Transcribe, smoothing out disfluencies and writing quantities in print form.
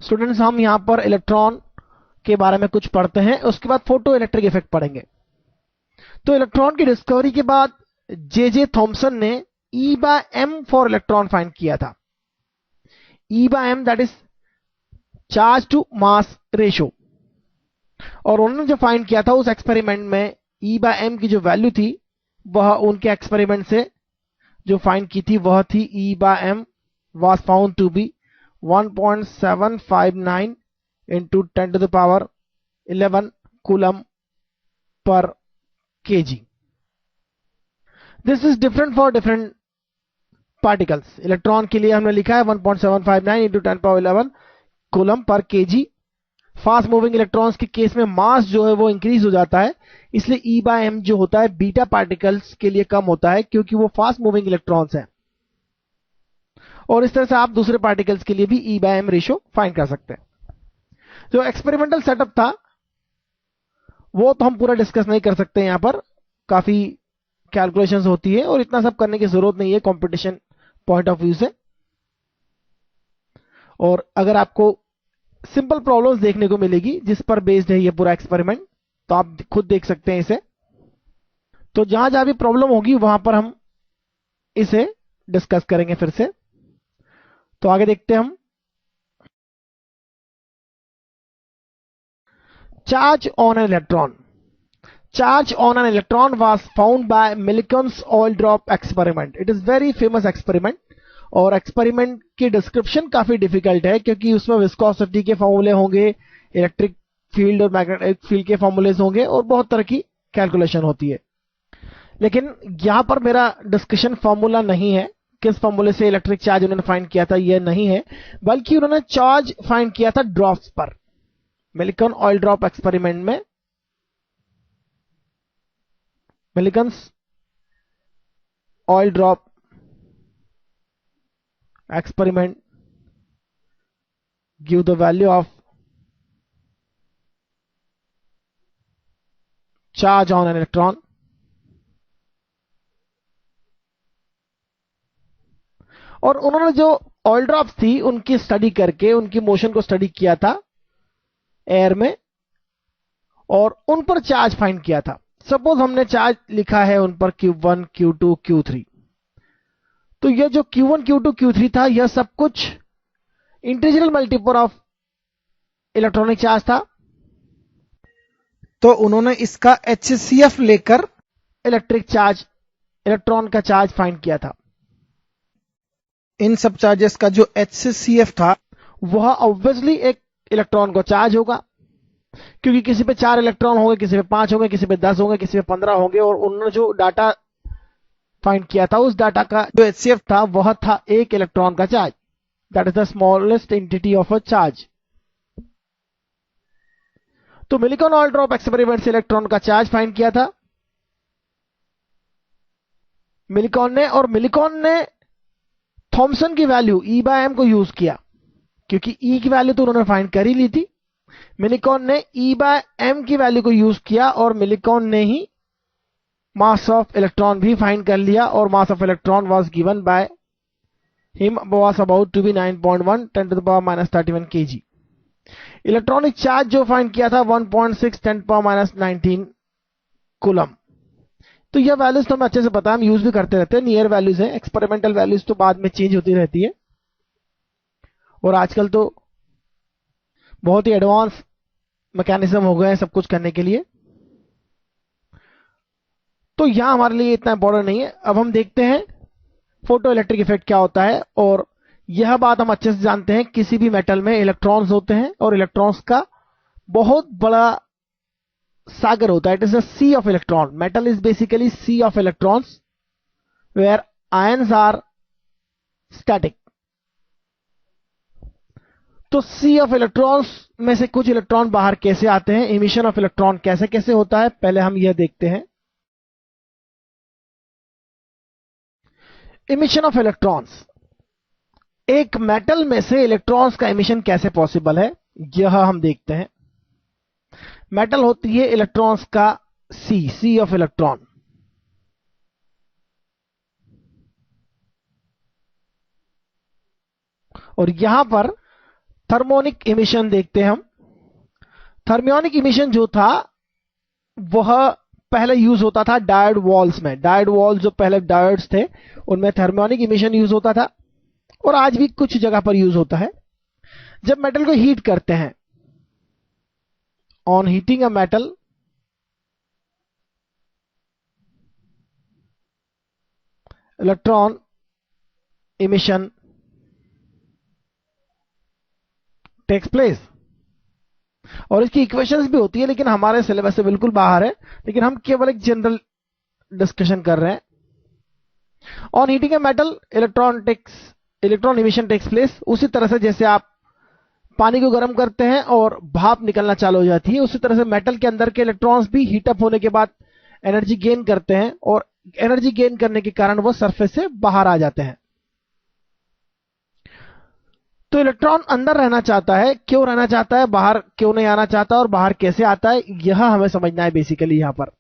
Students हम यहां पर इलेक्ट्रॉन के बारे में कुछ पढ़ते हैं, उसके बाद फोटो इलेक्ट्रिक इफेक्ट पढ़ेंगे। तो इलेक्ट्रॉन की डिस्कवरी के बाद जे थॉमसन ने E/m फॉर इलेक्ट्रॉन फाइंड किया था। E/m that is charge to mass ratio. और उन्होंने जो फाइंड किया था उस एक्सपेरिमेंट में E/m की जो वैल्यू थी वह उनके एक्सपेरिमेंट से जो फाइंड की थी वह थी E/m was found to be 1.759 into 10 to the power 11 coulomb per kg. This is different for different particles. Electron के लिए हमने लिखा है 1.759 into 10 power 11 coulomb per kg. Fast moving electrons के केस में मास जो है वो इंक्रीज हो जाता है, इसलिए E/m जो होता है बीटा पार्टिकल्स के लिए कम होता है क्योंकि वो फास्ट मूविंग इलेक्ट्रॉन्स हैं। और इस तरह से आप दूसरे पार्टिकल्स के लिए भी E/m रेशियो फाइंड कर सकते हैं। जो एक्सपेरिमेंटल सेटअप था वो तो हम पूरा डिस्कस नहीं कर सकते, यहां पर काफी कैलकुलेशंस होती है और इतना सब करने की जरूरत नहीं है कंपटीशन पॉइंट ऑफ व्यू से। और अगर आपको सिंपल प्रॉब्लम्स देखने को मिलेगी जिस पर बेस्ड है ये पूरा एक्सपेरिमेंट, तो आप खुद देख सकते हैं इसे। तो जहां जहां भी प्रॉब्लम होगी वहां पर हम इसे डिस्कस करेंगे फिर से। तो आगे देखते हैं हम। Charge on an electron. Charge on an electron was found by Millikan's oil drop experiment. It is very famous experiment और एक्सपेरिमेंट की डिस्क्रिप्शन काफी डिफिकल्ट है क्योंकि उसमें विस्कोसिटी के फॉर्मूले होंगे, इलेक्ट्रिक फील्ड और मैग्नेटिक फील्ड के फॉर्मूलेज होंगे और बहुत तरह की कैलकुलेशन होती है। लेकिन यहां पर मेरा डिस्कशन फॉर्मूला नहीं है, किस फॉर्मूले से इलेक्ट्रिक चार्ज उन्होंने फाइंड किया था यह नहीं है, बल्कि उन्होंने चार्ज फाइंड किया था ड्रॉप्स पर। मिलिकन ऑयल ड्रॉप एक्सपेरिमेंट में Millikan's oil drop experiment give the value of charge on an electron और उन्होंने जो ऑयल ड्रॉप्स थी उनकी स्टडी करके उनकी मोशन को स्टडी किया था एयर में और उन पर चार्ज फाइंड किया था। सपोज हमने चार्ज लिखा है उन पर Q1 Q2 Q3, तो यह जो Q1 Q2 Q3 था यह सब कुछ इंटीजरल मल्टीपल ऑफ इलेक्ट्रॉनिक चार्ज था। तो उन्होंने इसका HCF लेकर इलेक्ट्रिक चार्ज, इलेक्ट्रॉन का चार्ज फाइंड किया था। इन सब चार्जेस का जो HCF था वह ऑब्वियसली एक इलेक्ट्रॉन को चार्ज होगा क्योंकि किसी पे 4 इलेक्ट्रॉन होंगे, किसी पे 5 होंगे, किसी पे 10 होंगे, किसी पे 15 होंगे और उन्होंने जो डाटा फाइंड किया था उस डाटा का जो HCF था वह था एक इलेक्ट्रॉन का charge. That is the smallest entity of a charge. तो मिलिकन ऑयल ड्रॉप एक्सपेरिमेंट से इलेक्ट्रॉन का चार्ज फाइंड किया था मिलिकॉन ने थॉमसन की वैल्यू E/m को यूज किया क्योंकि E की वैल्यू तो उन्होंने फाइंड कर ही ली थी। मिलिकॉन ने E/m की वैल्यू को यूज किया और मिलिकॉन ने ही मास ऑफ इलेक्ट्रॉन भी फाइंड कर लिया और mass of electron was given by him was about to be 9.1 10 to the power minus 31 kg। Electronic charge जो फाइंड किया था 1.6 10 to the power minus 19 coulomb. तो यह वैल्यूज तो हमें अच्छे से पता है, हम यूज भी करते रहते हैं, नियर वैल्यूज है। एक्सपेरिमेंटल वैल्यूज तो बाद में चेंज होती रहती है और आजकल तो बहुत ही एडवांस मैकेनिज्म हो गए हैं सब कुछ करने के लिए, तो यहां हमारे लिए इतना इंपॉर्टेंट नहीं है। अब हम देखते हैं फोटो इलेक्ट्रिक इफेक्ट क्या होता है। और यह बात हम अच्छे से जानते हैं, किसी भी मेटल में इलेक्ट्रॉन्स होते हैं और इलेक्ट्रॉन्स का बहुत बड़ा सागर होता है। It is a sea of electron. Metal is basically sea of electrons where ions are static. तो सी ऑफ इलेक्ट्रॉन्स में से कुछ इलेक्ट्रॉन बाहर कैसे आते हैं, इमिशन ऑफ इलेक्ट्रॉन कैसे कैसे होता है, पहले हम यह देखते हैं। इमिशन ऑफ इलेक्ट्रॉन्स, एक मेटल में से इलेक्ट्रॉन्स का इमिशन कैसे पॉसिबल है यह हम देखते हैं। मेटल होती है इलेक्ट्रॉन्स का सी ऑफ इलेक्ट्रॉन। और यहां पर थर्मोनिक इमिशन देखते हैं हम। थर्मियोनिक इमिशन जो था वह पहले यूज होता था डायोड वॉल्स में। डायोड वॉल्स जो पहले डायोड्स थे उनमें थर्मियोनिक इमिशन यूज होता था और आज भी कुछ जगह पर यूज होता है। जब मेटल को हीट करते हैं, on heating a metal, electron emission takes place. और इसकी इक्वेशंस भी होती है लेकिन हमारे सिलेबस से बिल्कुल बाहर है, लेकिन हम केवल एक जनरल डिस्कशन कर रहे हैं। On heating a metal electron emission takes place. उसी तरह से जैसे आप पानी को गर्म करते हैं और भाप निकलना चालू हो जाती है, उसी तरह से मेटल के अंदर के इलेक्ट्रॉन्स भी हीटअप होने के बाद एनर्जी गेन करते हैं और एनर्जी गेन करने के कारण वो सरफेस से बाहर आ जाते हैं। तो इलेक्ट्रॉन अंदर रहना चाहता है, क्यों रहना चाहता है, बाहर क्यों नहीं आना चाहता और बाहर कैसे आता है, यह हमें समझना है बेसिकली यहां पर।